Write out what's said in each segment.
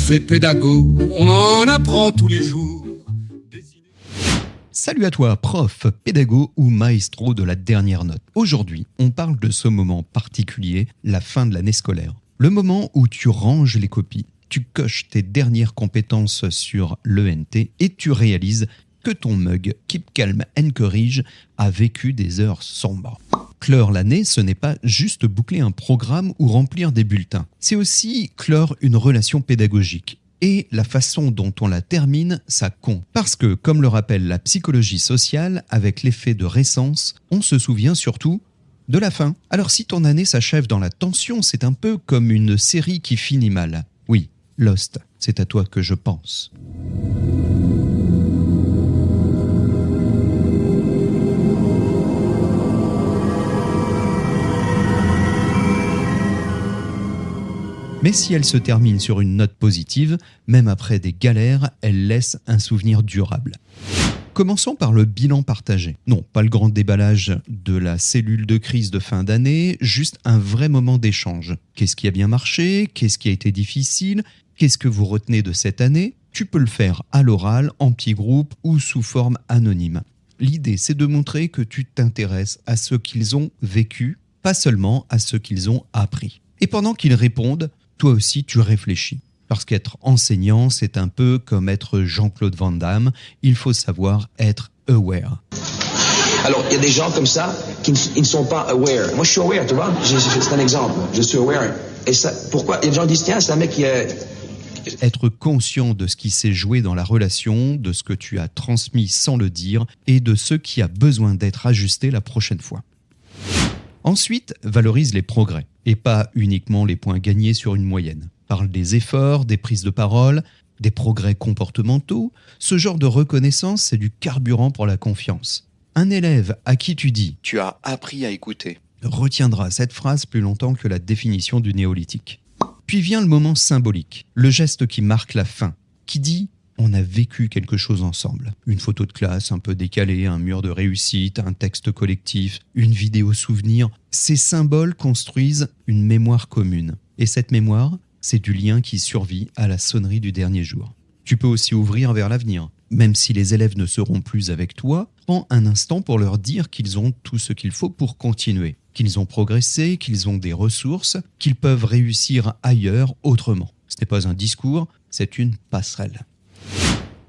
prof et pédago, on en apprend tous les jours. Salut à toi, prof, pédago ou maestro de la dernière note. Aujourd'hui, on parle de ce moment particulier, la fin de l'année scolaire. Le moment où tu ranges les copies, tu coches tes dernières compétences sur l'ENT et tu réalises que ton mug Keep Calm and Courage a vécu des heures sombres. Clore l'année, ce n'est pas juste boucler un programme ou remplir des bulletins. C'est aussi clore une relation pédagogique. Et la façon dont on la termine, ça compte. Parce que, comme le rappelle la psychologie sociale, avec l'effet de récence, on se souvient surtout de la fin. Alors si ton année s'achève dans la tension, c'est un peu comme une série qui finit mal. Oui, Lost, c'est à toi que je pense. Mais si elle se termine sur une note positive, même après des galères, elle laisse un souvenir durable. Commençons par le bilan partagé. Non, pas le grand déballage de la cellule de crise de fin d'année, juste un vrai moment d'échange. Qu'est-ce qui a bien marché? Qu'est-ce qui a été difficile? Qu'est-ce que vous retenez de cette année? Tu peux le faire à l'oral, en petit groupe ou sous forme anonyme. L'idée, c'est de montrer que tu t'intéresses à ce qu'ils ont vécu, pas seulement à ce qu'ils ont appris. Et pendant qu'ils répondent, toi aussi, tu réfléchis. Parce qu'être enseignant, c'est un peu comme être Jean-Claude Van Damme. Il faut savoir être aware. Alors, il y a des gens comme ça qui ne sont pas aware. Moi, je suis aware, tu vois. C'est un exemple. Je suis aware. Et ça, pourquoi? Il y a des gens qui disent, tiens, c'est un mec qui est... Être conscient de ce qui s'est joué dans la relation, de ce que tu as transmis sans le dire et de ce qui a besoin d'être ajusté la prochaine fois. Ensuite, valorise les progrès et pas uniquement les points gagnés sur une moyenne. Parle des efforts, des prises de parole, des progrès comportementaux. Ce genre de reconnaissance, c'est du carburant pour la confiance. Un élève à qui tu dis « tu as appris à écouter » retiendra cette phrase plus longtemps que la définition du néolithique. Puis vient le moment symbolique, le geste qui marque la fin, qui dit « on a vécu quelque chose ensemble ». Une photo de classe un peu décalée, un mur de réussite, un texte collectif, une vidéo souvenir. Ces symboles construisent une mémoire commune. Et cette mémoire, c'est du lien qui survit à la sonnerie du dernier jour. Tu peux aussi ouvrir vers l'avenir. Même si les élèves ne seront plus avec toi, prends un instant pour leur dire qu'ils ont tout ce qu'il faut pour continuer, qu'ils ont progressé, qu'ils ont des ressources, qu'ils peuvent réussir ailleurs autrement. Ce n'est pas un discours, c'est une passerelle.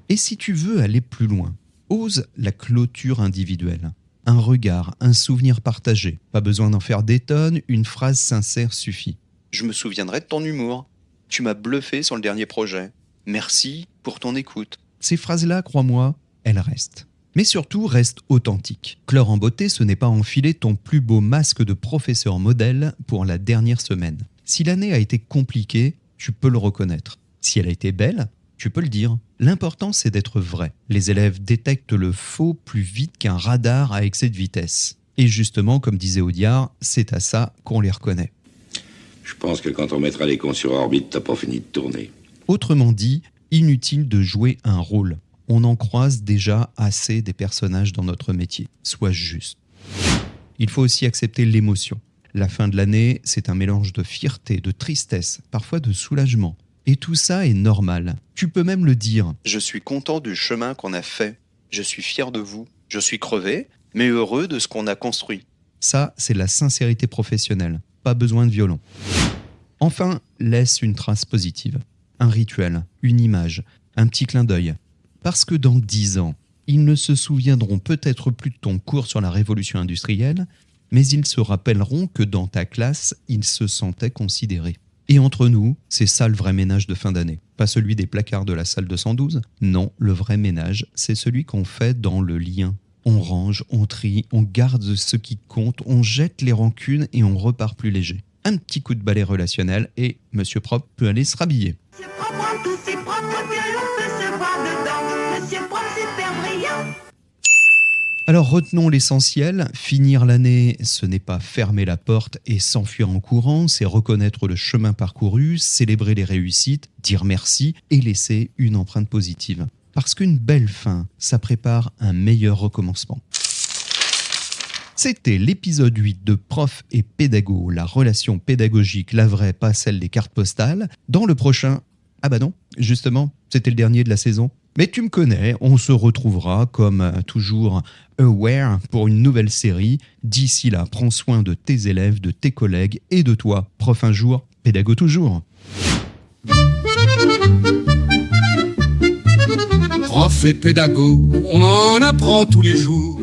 Et si tu veux aller plus loin, ose la clôture individuelle. Un regard, un souvenir partagé. Pas besoin d'en faire des tonnes, une phrase sincère suffit. Je me souviendrai de ton humour. Tu m'as bluffé sur le dernier projet. Merci pour ton écoute. Ces phrases-là, crois-moi, elles restent. Mais surtout, reste authentique. Clore en beauté, ce n'est pas enfiler ton plus beau masque de professeur modèle pour la dernière semaine. Si l'année a été compliquée, tu peux le reconnaître. Si elle a été belle, tu peux le dire. L'important, c'est d'être vrai. Les élèves détectent le faux plus vite qu'un radar à excès de vitesse. Et justement, comme disait Audiard, c'est à ça qu'on les reconnaît. Je pense que quand on mettra les cons sur orbite, t'as pas fini de tourner. Autrement dit, inutile de jouer un rôle. On en croise déjà assez des personnages dans notre métier. Sois juste. Il faut aussi accepter l'émotion. La fin de l'année, c'est un mélange de fierté, de tristesse, parfois de soulagement. Et tout ça est normal. Tu peux même le dire. Je suis content du chemin qu'on a fait. Je suis fier de vous. Je suis crevé, mais heureux de ce qu'on a construit. Ça, c'est la sincérité professionnelle. Pas besoin de violon. Enfin, laisse une trace positive. Un rituel, une image, un petit clin d'œil. Parce que dans 10 ans, ils ne se souviendront peut-être plus de ton cours sur la révolution industrielle, mais ils se rappelleront que dans ta classe, ils se sentaient considérés. Et entre nous, c'est ça le vrai ménage de fin d'année. Pas celui des placards de la salle 212. Non, le vrai ménage, c'est celui qu'on fait dans le lien. On range, on trie, on garde ce qui compte, on jette les rancunes et on repart plus léger. Un petit coup de balai relationnel et Monsieur Propre peut aller se rhabiller. Monsieur Propre, tous ces propres que l'on peut se voir dedans. Monsieur Propre, super brillant. Alors retenons l'essentiel, finir l'année, ce n'est pas fermer la porte et s'enfuir en courant, c'est reconnaître le chemin parcouru, célébrer les réussites, dire merci et laisser une empreinte positive. Parce qu'une belle fin, ça prépare un meilleur recommencement. C'était l'épisode 8 de Prof et Pédago, la relation pédagogique, la vraie, pas celle des cartes postales. Dans le prochain, Ah bah non, justement, c'était le dernier de la saison. Mais tu me connais, on se retrouvera comme toujours aware pour une nouvelle série. D'ici là, prends soin de tes élèves, de tes collègues et de toi. Prof un jour, pédago toujours. Prof et pédago, on en apprend tous les jours.